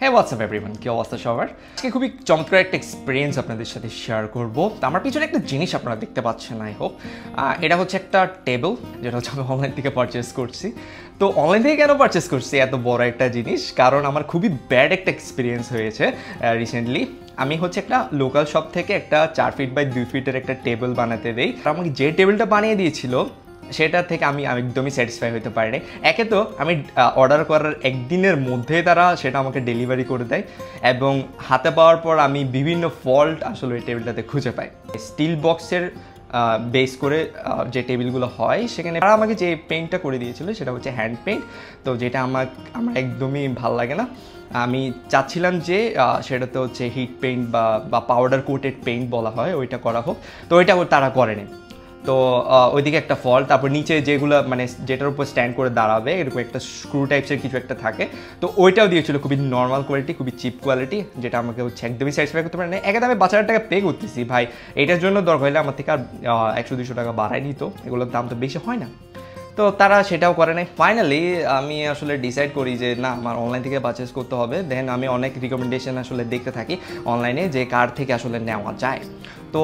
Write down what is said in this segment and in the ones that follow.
হ্যাঁ WhatsApp everyone, কি অবস্থা সবার? আজকে খুবই চমৎকার একটা এক্সপিরিয়েন্স আপনাদের সাথে শেয়ার করব। তো আমার পিছনে একটা জিনিস আপনারা দেখতে পাচ্ছেন, আই হোপ। এটা হচ্ছে একটা টেবল, যেটা হচ্ছে আমি অনলাইন থেকে পারচেস করছি। তো অনলাইন থেকে কেন পারচেস করছি এত বড় একটা জিনিস? কারণ আমার খুবই ব্যাড একটা এক্সপিরিয়েন্স হয়েছে রিসেন্টলি। আমি হচ্ছে একটা লোকাল শপ থেকে একটা 4 ফিট বাই 2 ফিটের একটা টেবিল বানাতে দেই। আমাকে যে টেবিলটা বানিয়ে দিয়েছিল সেটা থেকে আমি একদমই স্যাটিসফাই হতে পারিনি। একে তো আমি অর্ডার করার একদিনের মধ্যে তারা সেটা আমাকে ডেলিভারি করে দেয়, এবং হাতে পাওয়ার পর আমি বিভিন্ন ফল্ট আসলে ওই টেবিলটাতে খুঁজে পাই। স্টিল বক্সের বেস করে যে টেবিলগুলো হয়, সেখানে তারা আমাকে যে পেইন্টটা করে দিয়েছিল সেটা হচ্ছে হ্যান্ড পেইন্ট। তো যেটা আমার একদমই ভাল লাগে না। আমি চাচ্ছিলাম যে সেটাতে হচ্ছে হিট পেইন্ট বা পাউডার কোটেড পেইন্ট বলা হয়, ওইটা করা হোক। তো ওইটা তারা করেনি। তো ওইদিকে একটা ফল, তারপর নিচে যেগুলো মানে যেটার উপর স্ট্যান্ড করে দাঁড়াবে এরকম একটা স্ক্রু টাইপসের কিছু একটা থাকে, তো ওইটাও দিয়েছিল খুবই নর্মাল কোয়ালিটি, খুবই চিপ কোয়ালিটি, যেটা আমাকে হচ্ছে একদমই স্যাটিসফাই করতে পারে না। একে আমি 5,000 টাকা পে করতেছি ভাই, এটার জন্য দরকার হলে আমার থেকে আর 100-200 টাকা বাড়াই নিত, এগুলোর দাম তো বেশি হয় না। তো তারা সেটাও করে নাই। ফাইনালি আমি আসলে ডিসাইড করি যে না, আমার অনলাইন থেকে পারচেস করতে হবে। দেন আমি অনেক রিকমেন্ডেশন আসলে দেখতে থাকি অনলাইনে যে কার থেকে আসলে নেওয়া যায়। তো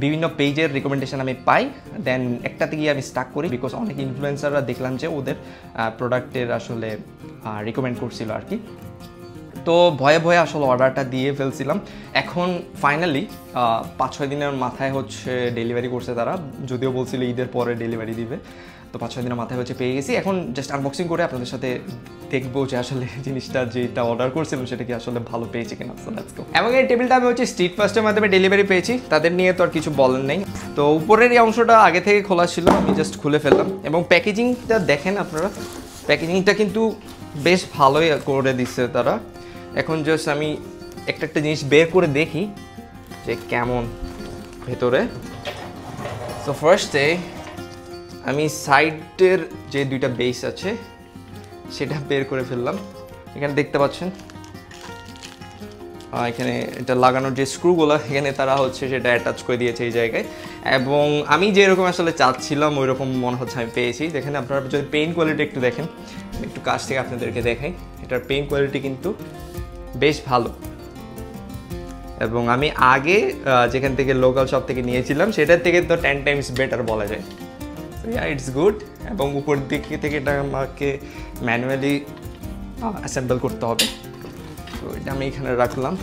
বিভিন্ন পেজের রিকমেন্ডেশন আমি পাই, দেন একটাতে গিয়ে আমি স্টাক করি, বিকজ অনেক ইনফ্লুয়েন্সাররা দেখলাম যে ওদের প্রোডাক্টের আসলে রিকমেন্ড করছিল আর কি। তো ভয়ে ভয়ে আসলে অর্ডারটা দিয়ে ফেলছিলাম। এখন ফাইনালি 5-6 দিনের মাথায় হচ্ছে ডেলিভারি করছে তারা, যদিও বলছিল ঈদের পরে ডেলিভারি দিবে। তো 5-6 দিনের মাথায় হচ্ছে পেয়ে গেছি। এখন জাস্ট আনবক্সিং করে আপনাদের সাথে দেখবো যে আসলে জিনিসটা যেটা অর্ডার করছিলাম সেটা কি আসলে ভালো পেয়েছি কিনা। So let's go. এবং এই টেবিলটা আমি হচ্ছে স্ট্রিট ফার্স্টের মাধ্যমে ডেলিভারি পেয়েছি, তাদের নিয়ে তো আর কিছু বলার নেই। তো উপরের এই অংশটা আগে থেকে খোলা ছিল, আমি জাস্ট খুলে ফেললাম। এবং প্যাকেজিংটা দেখেন আপনারা, প্যাকেজিংটা কিন্তু বেশ ভালোই করে দিচ্ছে তারা। এখন জাস্ট আমি একটা জিনিস বের করে দেখি যে কেমন ভেতরে। সো ফার্স্টে আমি সাইডের যে দুইটা বেস আছে সেটা বের করে ফেললাম। এখানে দেখতে পাচ্ছেন এখানে এটা লাগানোর যে স্ক্রুগুলো, এখানে তারা হচ্ছে সেটা অ্যাটাচ করে দিয়েছে এই জায়গায়। এবং আমি যেরকম আসলে চাচ্ছিলাম ওই রকম মনে হচ্ছে আমি পেয়েছি। দেখেন আপনারা যদি পেইন্ট কোয়ালিটি একটু দেখেন, একটু কাছ থেকে আপনাদেরকে দেখাই, এটার পেইন্ট কোয়ালিটি কিন্তু বেশ ভালো। এবং আমি আগে যেখান থেকে লোকাল শপ থেকে নিয়েছিলাম সেটার থেকে তো 10 টাইমস বেটার বলা যায়। It's good. এবং উপর দিক থেকে এটা আমাকে ম্যানুয়ালি অ্যাসেম্বল করতে হবে। তো এটা আমি এখানে রাখলাম।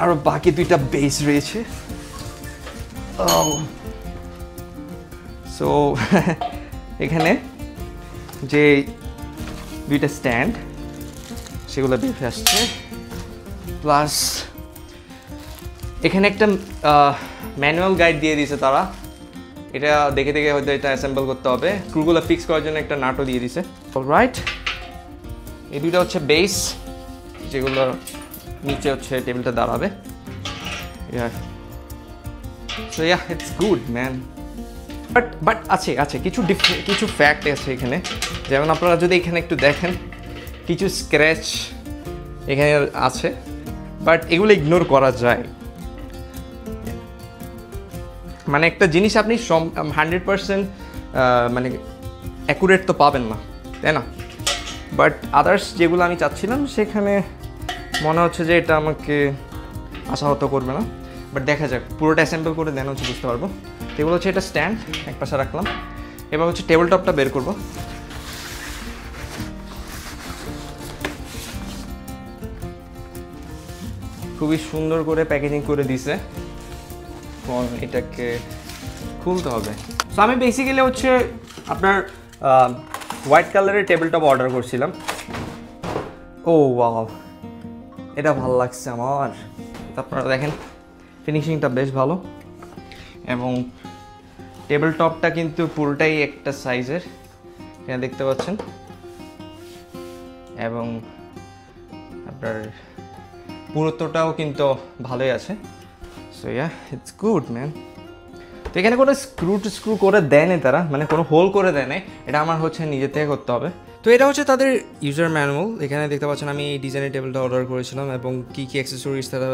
আরও বাকি দুইটা বেস রয়েছে। সো এখানে যে দুইটা স্ট্যান্ড সেগুলো বেরিয়ে আসছে, প্লাস এখানে একটা ম্যানুয়াল গাইড দিয়ে দিয়েছে তারা। এটা দেখে দেখে হয়তো এটা অ্যাসেম্বল করতে হবে। স্ক্রুগুলো ফিক্স করার জন্য একটা নাটও দিয়ে দিয়েছে। অলরাইট, এই দুইটা হচ্ছে বেস, যেগুলো নিচে হচ্ছে টেবিলটা দাঁড়াবে। So yeah, it's good man. But আছে কিছু ফ্যাক্ট আছে এখানে। যেমন আপনারা যদি এখানে একটু দেখেন, কিছু স্ক্র্যাচ এখানে আছে, বাট এগুলো ইগনোর করা যায়। মানে একটা জিনিস আপনি 100% মানে অ্যাকুরেট তো পাবেন না, তাই না? বাট আদার্স যেগুলো আমি চাচ্ছিলাম সেখানে মনে হচ্ছে যে এটা আমাকে আশাহত করবে না। বাট দেখা যাক, পুরোটা অ্যাসেম্বল করে দেন হচ্ছে বুঝতে পারবো। এগুলো হচ্ছে এটা স্ট্যান্ড এক পাশে রাখলাম। এবার হচ্ছে টেবিল টপটা বের করবো। খুবই সুন্দর করে প্যাকেজিং করে দিছে। এটাকে খুলতে হবে। সো আমি বেসিক্যালি হচ্ছে আপনার হোয়াইট কালারের টেবিল টপ অর্ডার করছিলাম। ও ওয়াও, এটা ভালো লাগছে আমার। আপনারা দেখেন ফিনিশিংটা বেশ ভালো, এবং টেবিল টপটা কিন্তু পুরোটাই একটা সাইজের, এখানে দেখতে পাচ্ছেন। এবং আপনার পুরুত্বটাও কিন্তু ভালোই আছে। So yeah, it's good man. তো এখানে কোনো স্ক্রু করে দেয় না তারা, মানে কোনো হোল করে দেয় না, এটা আমার হচ্ছে নিজে থেকে করতে হবে। তো এটা হচ্ছে তাদের ইউজার ম্যানুয়াল। এখানে দেখতে পাচ্ছেন আমি এই ডিজাইনের টেবিলটা অর্ডার করেছিলাম এবং কী কী অ্যাক্সেসরিজ তারা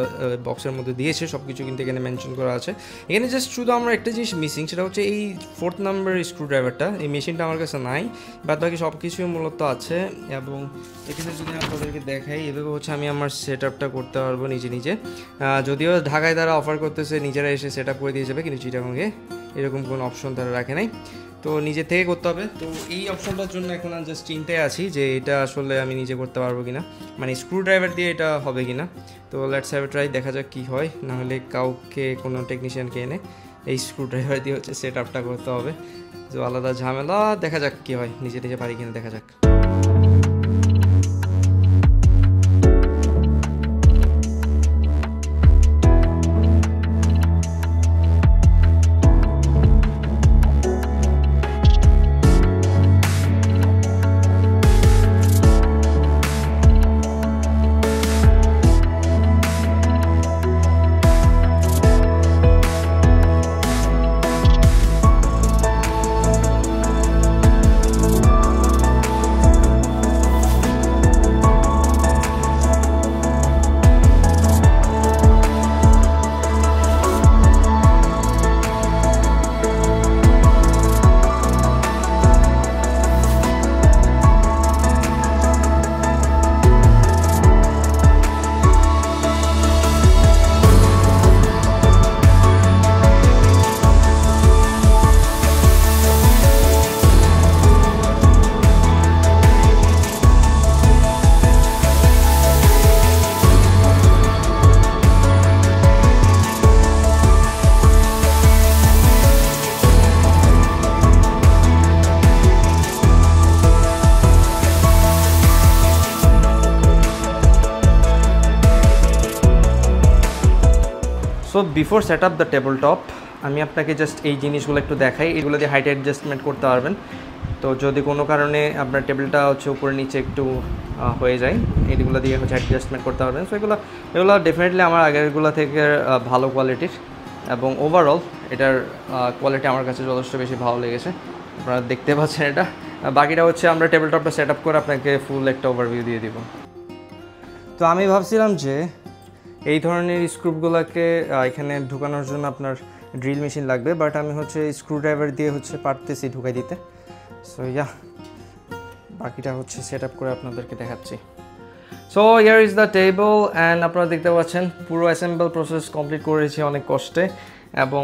বক্সের মধ্যে দিয়েছে সব কিছু কিন্তু এখানে মেনশন করা আছে। এখানে জাস্ট শুধু আমরা একটা জিনিস মিসিং, সেটা হচ্ছে এই 4th নাম্বার স্ক্রু ড্রাইভারটা। এই মেশিনটা আমার কাছে নাই, বাদ বাকি সব কিছুই মূলত আছে। এবং এখানে যদি আপনাদেরকে দেখাই, এভাবে হচ্ছে আমি আমার সেট আপটা করতে পারবো নিজে নিজে। যদিও ঢাকায় তারা অফার করতেছে নিজেরা এসে সেট আপ করে দিয়ে যাবে, কিন্তু চিটাগংয়ে এরকম কোনো অপশন তারা রাখে নাই, তো নিজে থেকে করতে হবে। তো এই অপশনটার জন্য এখন আমি জাস্ট চিন্তায় আছি যে এটা আসলে আমি নিজে করতে পারবো কিনা, মানে স্ক্রু ড্রাইভার দিয়ে এটা হবে কিনা। তো লেটস হ্যাভ এ ট্রাই, দেখা যাক কী হয়। নাহলে কাউকে কোনো টেকনিশিয়ানকে এনে এই স্ক্রু ড্রাইভার দিয়ে হচ্ছে সেট আপটা করতে হবে। তো আলাদা ঝামেলা, দেখা যাক কী হয়, নিজে নিজে পারি কিনা দেখা যাক। So before set up the table top, আমি আপনাকে জাস্ট এই জিনিসগুলো একটু দেখাই। এগুলো দিয়ে হাইট অ্যাডজাস্টমেন্ট করতে পারবেন। তো যদি কোনো কারণে আপনার টেবিলটা হচ্ছে উপরে নিচে একটু হয়ে যায়, এইগুলো দিয়ে হচ্ছে অ্যাডজাস্টমেন্ট করতে পারবেন। সো এগুলো ডেফিনেটলি আমার আগেরগুলো থেকে ভালো কোয়ালিটির, এবং ওভারঅল এটার কোয়ালিটি আমার কাছে যথেষ্ট বেশি ভালো লেগেছে। আপনারা দেখতে পাচ্ছেন এটা। বাকিটা হচ্ছে আমরা টেবিল টপটা সেট আপ করে আপনাকে ফুল একটা ওভারভিউ দিয়ে দিব। তো আমি ভাবছিলাম যে এই ধরনের স্ক্রুপগুলোকে এখানে ঢুকানোর জন্য আপনার ড্রিল মেশিন লাগবে, বাট আমি হচ্ছে স্ক্রু ড্রাইভার দিয়ে হচ্ছে পারতেছি ঢুকাই দিতে। সো বাকিটা হচ্ছে সেট আপ করে আপনাদেরকে দেখাচ্ছি। So here is the table, and আপনারা দেখতে পাচ্ছেন পুরো অ্যাসেম্বল প্রসেস কমপ্লিট করেছি অনেক কষ্টে, এবং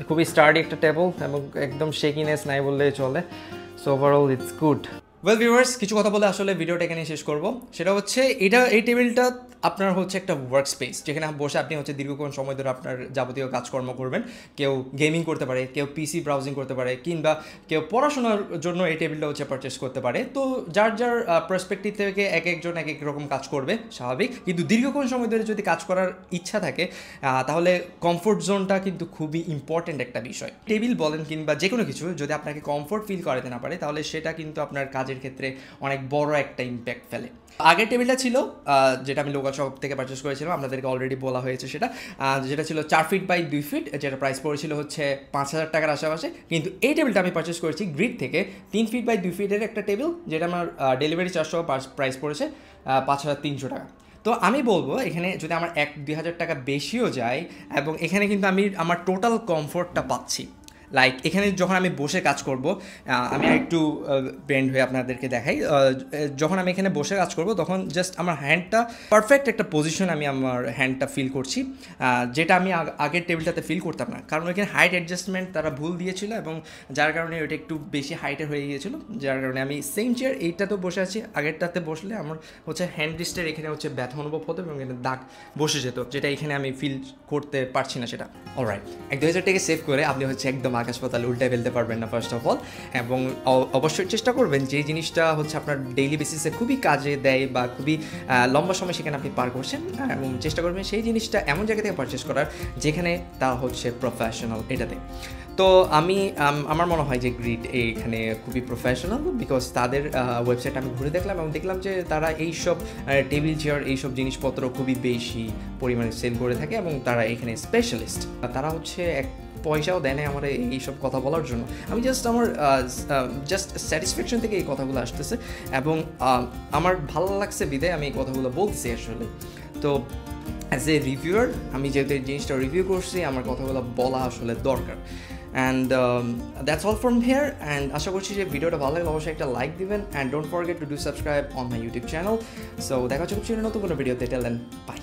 খুবই স্টার্ডি একটা টেবল, এবং একদম শেকিনেস নাই বললেই চলে। So overall it's good. Well viewers, কিছু কথা বলে আসলে ভিডিওটা এখানে শেষ করব। সেটা হচ্ছে এই টেবিলটা আপনার হচ্ছে একটা ওয়ার্ক স্পেস, যেখানে বসে আপনি হচ্ছে দীর্ঘক্ষণ সময় ধরে আপনার যাবতীয় কাজকর্ম করবেন। কেউ গেমিং করতে পারে, কেউ পিসি ব্রাউজিং করতে পারে, কিংবা কেউ পড়াশোনার জন্য এই টেবিলটা হচ্ছে পারচেস করতে পারে। তো যার পার্সপেক্টিভ থেকে একজন এক এক রকম কাজ করবে, স্বাভাবিক। কিন্তু দীর্ঘক্ষণ সময় ধরে যদি কাজ করার ইচ্ছা থাকে, তাহলে কমফোর্ট জোনটা কিন্তু খুবই ইম্পর্ট্যান্ট একটা বিষয়। টেবিল বলেন কিংবা যে কোনো কিছু যদি আপনাকে কমফোর্ট ফিল করাতে না পারে, তাহলে সেটা কিন্তু আপনার কাজের ক্ষেত্রে অনেক বড় একটা ইম্প্যাক্ট ফেলে। আগের টেবিলটা ছিল যেটা আমি লোকাল শপ থেকে পারচেস করেছিলাম, আপনাদেরকে অলরেডি বলা হয়েছে সেটা, যেটা ছিল 4 ফিট বাই 2 ফিট, যেটা প্রাইস পড়েছিল হচ্ছে 5000 টাকার আশেপাশে। কিন্তু এই টেবিলটা আমি পারচেস করেছি গ্রিড থেকে, 3 ফিট বাই 2 ফিটের একটা টেবিল, যেটা আমার ডেলিভারি চার্জ সহ প্রাইস পড়েছে 5300 টাকা। তো আমি বলবো এখানে যদি আমার 1-2000 টাকা বেশিও যায়, এবং এখানে কিন্তু আমি আমার টোটাল কমফোর্টটা পাচ্ছি। লাইক এখানে যখন আমি বসে কাজ করব, আমি একটু বেন্ড হয়ে আপনাদেরকে দেখাই। যখন আমি এখানে বসে কাজ করব, তখন জাস্ট আমার হ্যান্ডটা পারফেক্ট একটা পজিশন, আমি আমার হ্যান্ডটা ফিল করছি, যেটা আমি আগের টেবিলটাতে ফিল করতাম না। কারণ ওইখানে হাইট অ্যাডজাস্টমেন্ট তারা ভুল দিয়েছিল, এবং যার কারণে ওইটা একটু বেশি হাইটের হয়ে গিয়েছিল, যার কারণে আমি সেম চেয়ার এইটাতেও বসে আছি, আগেরটাতে বসলে আমার হচ্ছে হ্যান্ড রিস্টের এখানে হচ্ছে ব্যথা অনুভব হতো, এবং এখানে দাগ বসে যেত, যেটা এখানে আমি ফিল করতে পারছি না সেটা। অলরাইট, 1-2000 টাকা সেভ করে আপনি হচ্ছে একদম আকাশ পাতাল উল্টায় ফেলতে পারবেন না ফার্স্ট অফ অল, এবং অবশ্যই চেষ্টা করবেন যে জিনিসটা হচ্ছে আপনার ডেইলি বেসিসে খুবই কাজে দেয় বা খুবই লম্বা সময় সেখানে আপনি পার করছেন, এবং চেষ্টা করবেন সেই জিনিসটা এমন জায়গা থেকে পারচেস করার যেখানে তা হচ্ছে প্রফেশনাল এটাতে। তো আমার মনে হয় যে গ্রিড এইখানে খুবই প্রফেশনাল, বিকজ তাদের ওয়েবসাইট আমি ঘুরে দেখলাম এবং দেখলাম যে তারা এইসব টেবিল চেয়ার এইসব জিনিসপত্র খুবই বেশি পরিমাণে সেল করে থাকে, এবং তারা এখানে স্পেশালিস্ট। তারা হচ্ছে পয়সাও দেয় না আমার এইসব কথা বলার জন্য। আমি জাস্ট আমার জাস্ট স্যাটিসফ্যাকশন থেকে এই কথাগুলো আসতেছে, এবং আমার ভালো লাগছে বিদায় আমি এই কথাগুলো বলছি আসলে। তো অ্যাজ এ রিভিউয়ার আমি যেহেতু এই জিনিসটা রিভিউ করছি, আমার কথাগুলো বলা আসলে দরকার। And that's all from here. And আশা করছি যে ভিডিওটা ভালো লাগলে অবশ্যই একটা লাইক দিবেন, and don't forget to do subscribe on my YouTube channel. So দেখা হচ্ছে খুব নতুন কোনো ভিডিওতে। Tell then by.